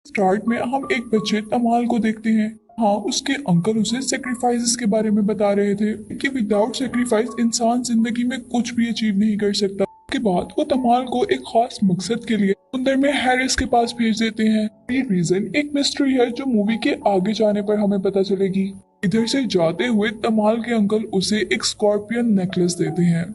Start में हम एक बच्चे तमाल को देखते हैं। हाँ, उसके अंकल उसे सेक्रीफाइसेस के बारे में बता रहे थे कि विदाउट सेक्रीफाइस इंसान जिंदगी में कुछ भी अचीव नहीं कर सकता। उसके बाद वो तमाल को एक खास मकसद के लिए समुंदर में हैरिस के पास भेज देते हैं। ये रीजन एक मिस्ट्री है जो मूवी के आगे जाने पर हमें पता चलेगी। इधर से जाते हुए तमाल के अंकल उसे एक स्कॉर्पियन नेकलेस देते हैं।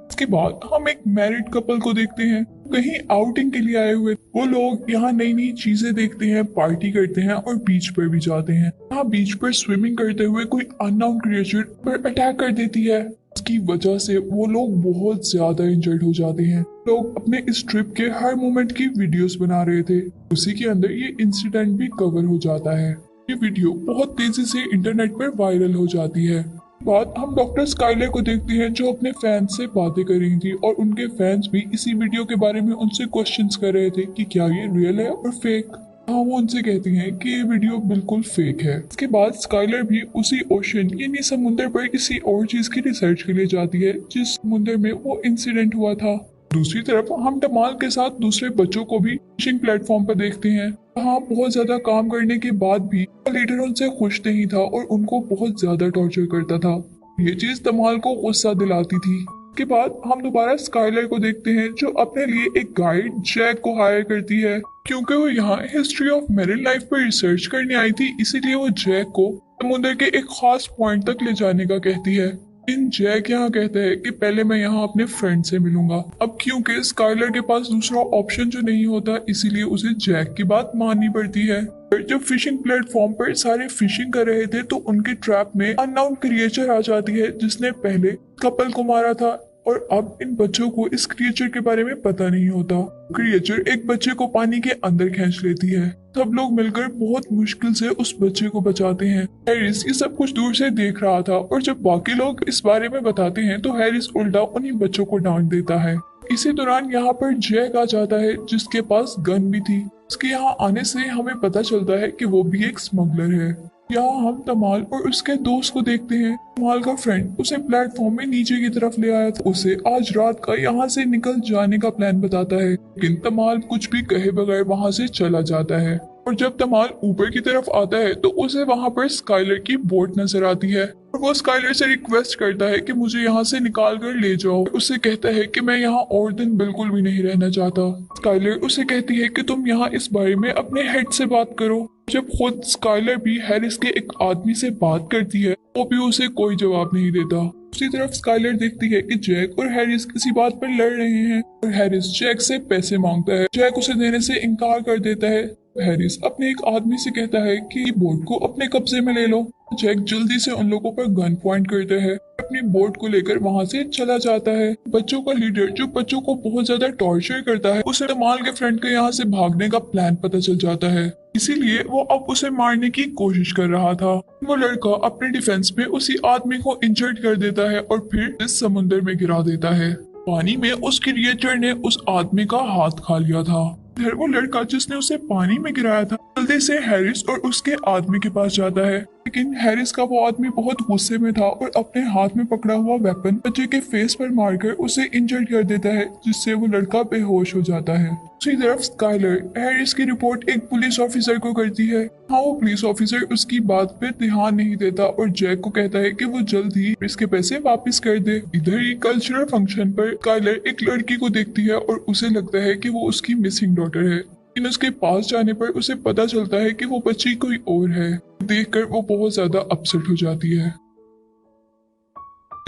इसके बाद हम एक मैरिड कपल को देखते हैं, कहीं आउटिंग के लिए आए हुए। वो लोग यहाँ नई नई चीजें देखते हैं, पार्टी करते हैं और बीच पर भी जाते हैं। यहाँ बीच पर स्विमिंग करते हुए कोई अननोन क्रिएचर पर अटैक कर देती है। इसकी वजह से वो लोग बहुत ज्यादा इंजर्ड हो जाते हैं। लोग अपने इस ट्रिप के हर मोमेंट की वीडियोस बना रहे थे। उसी के अंदर ये इंसिडेंट भी कवर हो जाता है। ये वीडियो बहुत तेजी से इंटरनेट पर वायरल हो जाती है। बाद हम डॉक्टर स्काइलर को देखते हैं जो अपने फैंस से बातें कर रही थी और उनके फैंस भी इसी वीडियो के बारे में उनसे क्वेश्चंस कर रहे थे कि क्या ये रियल है और फेक। हाँ, वो उनसे कहती हैं कि ये वीडियो बिल्कुल फेक है। इसके बाद स्काइलर भी उसी ओशन यानी समुद्र पर किसी और चीज की रिसर्च के लिए जाती है जिस समुद्र में वो इंसिडेंट हुआ था। दूसरी तरफ हम टमाल के साथ दूसरे बच्चों को भी फिशिंग प्लेटफॉर्म पर देखते हैं। हाँ, बहुत ज्यादा काम करने के बाद भी लीडर उनसे खुश नहीं था और उनको बहुत ज्यादा टॉर्चर करता था। ये चीज तमाल को गुस्सा दिलाती थी। के बाद हम दोबारा स्काइलर को देखते हैं जो अपने लिए एक गाइड जैक को हायर करती है। क्योंकि वो यहाँ हिस्ट्री ऑफ मेरिन लाइफ पर रिसर्च करने आई थी, इसीलिए वो जैक को समुद्र के एक खास पॉइंट तक ले जाने का कहती है। इन जैक यहाँ कहता है कि पहले मैं यहाँ अपने फ्रेंड से मिलूंगा। अब क्योंकि स्काइलर के पास दूसरा ऑप्शन जो नहीं होता, इसीलिए उसे जैक की बात माननी पड़ती है। जब फिशिंग प्लेटफॉर्म पर सारे फिशिंग कर रहे थे तो उनके ट्रैप में अननोन क्रिएचर आ जाती है जिसने पहले कपल को मारा था और अब इन बच्चों को इस क्रिएचर के बारे में पता नहीं होता। क्रिएचर एक बच्चे को पानी के अंदर खींच लेती है। सब लोग मिलकर बहुत मुश्किल से उस बच्चे को बचाते हैं। हैरिस ये सब कुछ दूर से देख रहा था और जब बाकी लोग इस बारे में बताते हैं तो हैरिस उल्टा उन्हीं बच्चों को डांट देता है। इसी दौरान यहाँ पर जैक आ जाता है जिसके पास गन भी थी। उसके यहाँ आने से हमें पता चलता है कि वो भी एक स्मगलर है। यहाँ हम तमाल और उसके दोस्त को देखते हैं। तमाल का फ्रेंड उसे प्लेटफॉर्म में नीचे की तरफ ले आया था। उसे आज रात का यहाँ से निकल जाने का प्लान बताता है, लेकिन तमाल कुछ भी कहे बगैर वहाँ से चला जाता है। और जब तमाल ऊपर की तरफ आता है तो उसे वहाँ पर स्काइलर की बोट नजर आती है और वो स्काइलर से रिक्वेस्ट करता है कि मुझे यहाँ से निकाल कर ले जाओ। उससे कहता है कि मैं यहाँ और दिन बिल्कुल भी नहीं रहना चाहता। स्काइलर उसे कहती है कि तुम यहाँ इस बारे में अपने हेड से बात करो। जब खुद स्काइलर भी हैरिस के एक आदमी से बात करती है वो भी उसे कोई जवाब नहीं देता। दूसरी तरफ स्काइलर देखती है कि जैक और हैरिस किसी बात पर लड़ रहे हैं और हैरिस जैक से पैसे मांगता है। जैक उसे देने से इनकार कर देता है। हैरिस अपने एक आदमी से कहता है कि बोट को अपने कब्जे में ले लो। जैक जल्दी से उन लोगों पर गन पॉइंट करता है, अपनी बोट को लेकर वहां से चला जाता है। बच्चों का लीडर जो बच्चों को बहुत ज्यादा टॉर्चर करता है उसे तमाल के फ्रेंड के यहाँ से भागने का प्लान पता चल जाता है, इसीलिए वो अब उसे मारने की कोशिश कर रहा था। वो लड़का अपने डिफेंस में उसी आदमी को इंजर्ड कर देता है और फिर इस समुद्र में गिरा देता है। पानी में उस क्रिएचर ने उस आदमी का हाथ खा लिया था। फिर वो लड़का जिसने उसे पानी में गिराया था जल्दी से हैरिस और उसके आदमी के पास जाता है, लेकिन हैरिस का वो आदमी बहुत गुस्से में था और अपने हाथ में पकड़ा हुआ वेपन बच्चे के फेस पर मारकर उसे इंजर्ड कर देता है, जिससे वो लड़का बेहोश हो जाता है। दूसरी तरफ स्काइलर हैरिस की रिपोर्ट एक पुलिस ऑफिसर को करती है। हाँ, वो पुलिस ऑफिसर उसकी बात पे ध्यान नहीं देता और जैक को कहता है कि वो जल्द ही इसके पैसे वापस कर दे। इधर ही कल्चरल फंक्शन पर स्काइलर एक लड़की को देखती है और उसे लगता है कि वो उसकी मिसिंग डॉटर है, लेकिन उसके पास जाने पर उसे पता चलता है कि वो बच्ची कोई और है। देखकर वो बहुत ज्यादा अपसेट हो जाती है।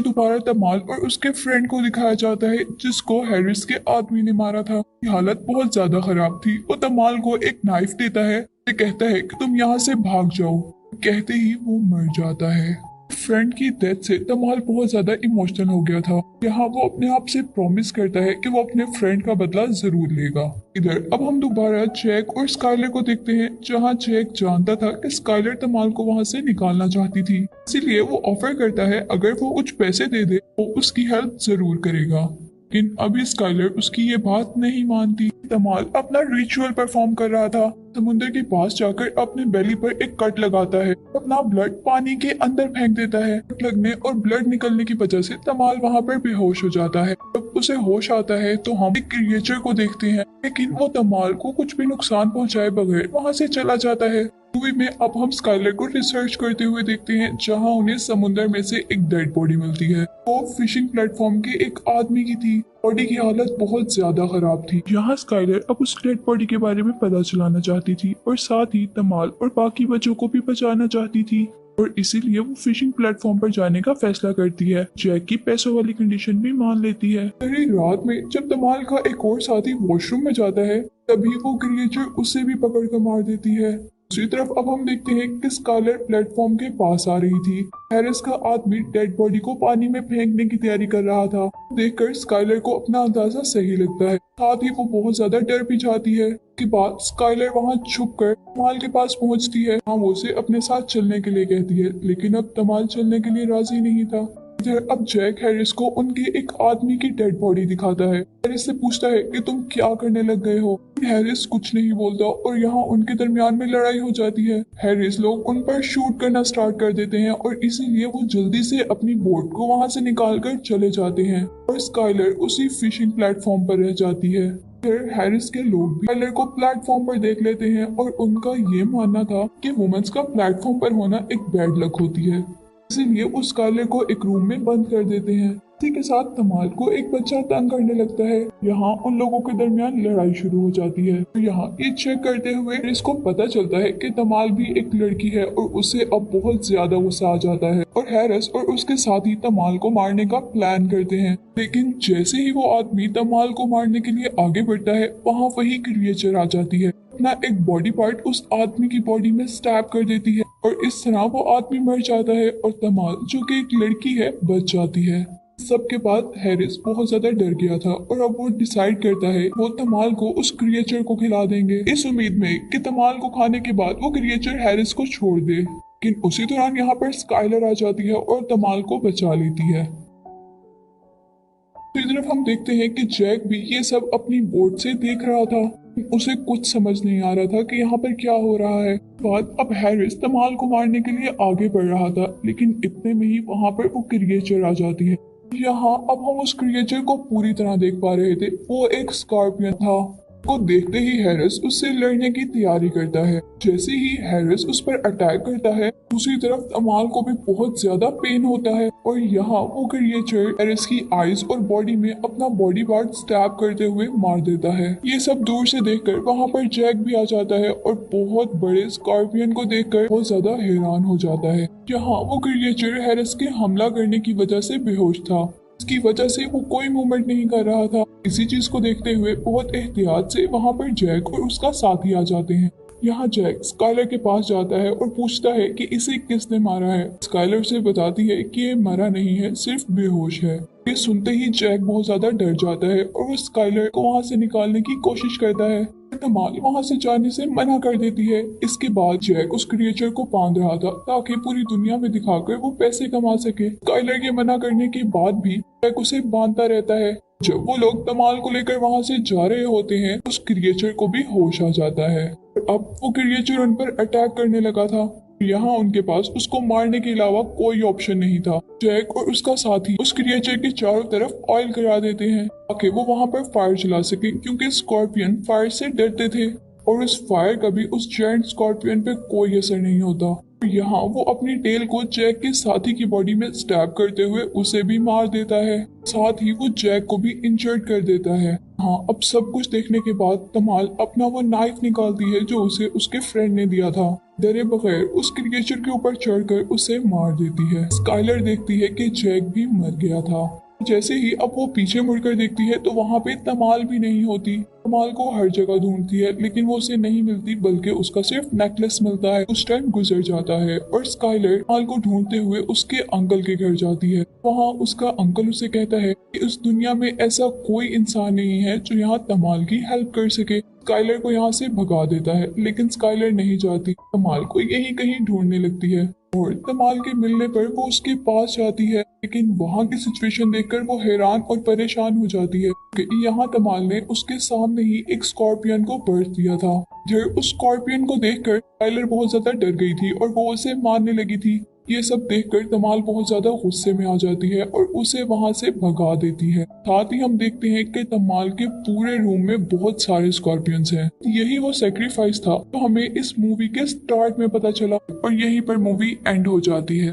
दोबारा तमाल और उसके फ्रेंड को दिखाया जाता है जिसको हैरिस के आदमी ने मारा था। हालत बहुत ज्यादा खराब थी। वो तमाल को एक नाइफ देता है, कहता है कि तुम यहाँ से भाग जाओ। कहते ही वो मर जाता है। फ्रेंड की डेथ से तमाल बहुत ज्यादा इमोशनल हो गया था। यहाँ वो अपने आप से प्रॉमिस करता है कि वो अपने फ्रेंड का बदला जरूर लेगा। इधर अब हम दोबारा जैक और स्काइलर को देखते हैं, जहाँ जैक जानता था कि स्काइलर तमाल को वहाँ से निकालना चाहती थी, इसीलिए वो ऑफर करता है अगर वो कुछ पैसे दे दे तो उसकी हेल्प जरूर करेगा। लेकिन अभी स्काइलर उसकी ये बात नहीं मानती। तमाल अपना रिचुअल परफॉर्म कर रहा था। समुद्र के पास जाकर अपने बेली पर एक कट लगाता है, अपना ब्लड पानी के अंदर फेंक देता है। कट लगने और ब्लड निकलने की वजह से तमाल वहां पर बेहोश हो जाता है। तब उसे होश आता है तो हम एक क्रिएचर को देखते हैं, लेकिन वो तमाल को कुछ भी नुकसान पहुंचाए बगैर वहां से चला जाता है। मूवी में अब हम स्काइलर को रिसर्च करते हुए देखते हैं, जहां उन्हें समुद्र में से एक डेड बॉडी मिलती है। वो फिशिंग प्लेटफॉर्म के एक आदमी की थी। बॉडी की हालत बहुत ज्यादा खराब थी। यहाँ स्काइलर अब उस डेड बॉडी के बारे में पता चलाना चाहती थी और साथ ही तमाल और बाकी बच्चों को भी बचाना चाहती थी, और इसीलिए वो फिशिंग प्लेटफॉर्म पर जाने का फैसला करती है। जैक की पैसों वाली कंडीशन भी मान लेती है। अरे रात में जब तमाल का एक और साथी वॉशरूम में जाता है, तभी वो क्रिएचर उसे भी पकड़ कर मार देती है। दूसरी तरफ अब हम देखते हैं कि स्काइलर प्लेटफॉर्म के पास आ रही थी। हैरिस का आदमी डेड बॉडी को पानी में फेंकने की तैयारी कर रहा था। देखकर स्काइलर को अपना अंदाजा सही लगता है, साथ ही वो बहुत ज्यादा डर भी जाती है। के बाद स्काइलर वहां छुप कर तमाल के पास पहुंचती है। हाँ, वो उसे अपने साथ चलने के लिए कहती है, लेकिन अब तमाल चलने के लिए राजी नहीं था। इधर अब जैक हैरिस को उनके एक आदमी की डेड बॉडी दिखाता है। हैरिस से पूछता है कि तुम क्या करने लग गए हो। हैरिस कुछ नहीं बोलता और यहाँ उनके दरमियान में लड़ाई हो जाती है। हैरिस लोग उन पर शूट करना स्टार्ट कर देते हैं और इसीलिए वो जल्दी से अपनी बोट को वहां से निकाल कर चले जाते हैं और स्काइलर उसी फिशिंग प्लेटफॉर्म पर रह जाती है। फिर हैरिस के लोग भी स्काइलर को प्लेटफॉर्म पर देख लेते हैं और उनका ये मानना था कि वुमेन्स का प्लेटफॉर्म पर होना एक बैड लक होती है, इसीलिए वो स्काइलर को एक रूम में बंद कर देते हैं। इसी के साथ तमाल को एक बच्चा तंग करने लगता है। यहाँ उन लोगों के दरमियान लड़ाई शुरू हो जाती है। तो यहाँ ये चेक करते हुए इसको पता चलता है कि तमाल भी एक लड़की है और उसे अब बहुत ज्यादा गुस्सा आ जाता है और हैरिस और उसके साथी तमाल को मारने का प्लान करते हैं। लेकिन जैसे ही वो आदमी तमाल को मारने के लिए आगे बढ़ता है, वहाँ वही क्रिएचर आ जाती है। अपना एक बॉडी पार्ट उस आदमी की बॉडी में स्टैब कर देती है और इस तरह वो आदमी मर जाता है और तमाल, जो कि एक लड़की है, बच जाती है। सबके बाद हैरिस बहुत ज्यादा डर गया था और अब वो डिसाइड करता है वो तमाल को उस क्रिएचर को खिला देंगे, इस उम्मीद में कि तमाल को खाने के बाद वो क्रिएचर हैरिस को छोड़ दे। लेकिन उसी दौरान यहाँ पर स्काइलर आ जाती है और तमाल को बचा लेती है। दूसरी तरफ हम देखते हैं कि जैक भी ये सब अपनी बोट से देख रहा था। उसे कुछ समझ नहीं आ रहा था कि यहाँ पर क्या हो रहा है। बाद अब हैरिस तमाल को मारने के लिए आगे बढ़ रहा था, लेकिन इतने में ही वहाँ पर वो क्रिएचर आ जाती है। यहाँ अब हम उस क्रिएचर को पूरी तरह देख पा रहे थे। वो एक स्कॉर्पियन था। को देखते ही हैरिस उससे लड़ने की तैयारी करता है। जैसे ही हैरिस उस पर अटैक करता है, दूसरी तरफ तमाल को भी बहुत ज्यादा पेन होता है और यहाँ वो क्रिएचर हैरिस की आईज और बॉडी में अपना बॉडी पार्ट स्टैब करते हुए मार देता है। ये सब दूर से देखकर वहाँ पर जैक भी आ जाता है और बहुत बड़े स्कॉर्पियन को देखकर बहुत ज्यादा हैरान हो जाता है। यहाँ वो क्रिएचर हैरिस के हमला करने की वजह से बेहोश था। इसकी वजह से वो कोई मूवमेंट नहीं कर रहा था। इसी चीज को देखते हुए बहुत एहतियात से वहाँ पर जैक और उसका साथी आ जाते हैं। यहाँ जैक स्काइलर के पास जाता है और पूछता है कि इसे किसने मारा है। स्काइलर से बताती है कि ये मरा नहीं है, सिर्फ बेहोश है। ये सुनते ही जैक बहुत ज्यादा डर जाता है और वो स्काइलर को वहाँ से निकालने की कोशिश करता है। तमाल वहाँ से जाने से मना कर देती है। इसके बाद जैक उस क्रिएचर को बांध रहा था ताकि पूरी दुनिया में दिखाकर वो पैसे कमा सके। स्काइलर के मना करने के बाद भी जैक उसे बांधता रहता है। जब वो लोग तमाल को लेकर वहाँ से जा रहे होते हैं, उस क्रिएचर को भी होश आ जाता है। अब वो क्रिएचर उन पर अटैक करने लगा था। यहाँ उनके पास उसको मारने के अलावा कोई ऑप्शन नहीं था। जैक और उसका साथी उस क्रिएचर के चारों तरफ ऑयल करा देते हैं ताकि वो वहाँ पर फायर चला सके, क्योंकि स्कॉर्पियन फायर से डरते थे और उस फायर का भी उस जेंट स्कॉर्पियन पे कोई असर नहीं होता। यहाँ वो अपनी टेल को जैक के साथी की बॉडी में स्टैब करते हुए उसे भी मार देता है। साथ ही वो जैक को भी इंजर्ड कर देता है। हाँ, अब सब कुछ देखने के बाद तमाल अपना वो नाइफ निकालती है जो उसे उसके फ्रेंड ने दिया था। डरे बगैर उस क्रिएचर के ऊपर चढ़कर उसे मार देती है। स्काइलर देखती है कि जैक भी मर गया था। जैसे ही अब वो पीछे मुड़कर देखती है तो वहाँ पे तमाल भी नहीं होती। तमाल को हर जगह ढूंढती है, लेकिन वो उसे नहीं मिलती, बल्कि उसका सिर्फ नेकलेस मिलता है। उस टाइम गुजर जाता है और स्काइलर तमाल को ढूंढते हुए उसके अंकल के घर जाती है। वहाँ उसका अंकल उसे कहता है कि इस दुनिया में ऐसा कोई इंसान नहीं है जो यहाँ तमाल की हेल्प कर सके। स्काइलर को यहाँ से भगा देता है, लेकिन स्काइलर नहीं जाती। तमाल को यहीं कहीं ढूंढने लगती है और तमाल के मिलने पर वो उसके पास जाती है, लेकिन वहाँ की सिचुएशन देखकर वो हैरान और परेशान हो जाती है कि यहाँ तमाल ने उसके सामने ही एक स्कॉर्पियन को बर्थ दिया था। उस स्कॉर्पियन को देखकर स्काइलर बहुत ज्यादा डर गई थी और वो उसे मारने लगी थी, ये सब देखकर तमाल बहुत ज्यादा गुस्से में आ जाती है और उसे वहां से भगा देती है। साथ ही हम देखते हैं कि तमाल के पूरे रूम में बहुत सारे स्कॉर्पियंस हैं। यही वो सेक्रीफाइस था तो हमें इस मूवी के स्टार्ट में पता चला और यहीं पर मूवी एंड हो जाती है।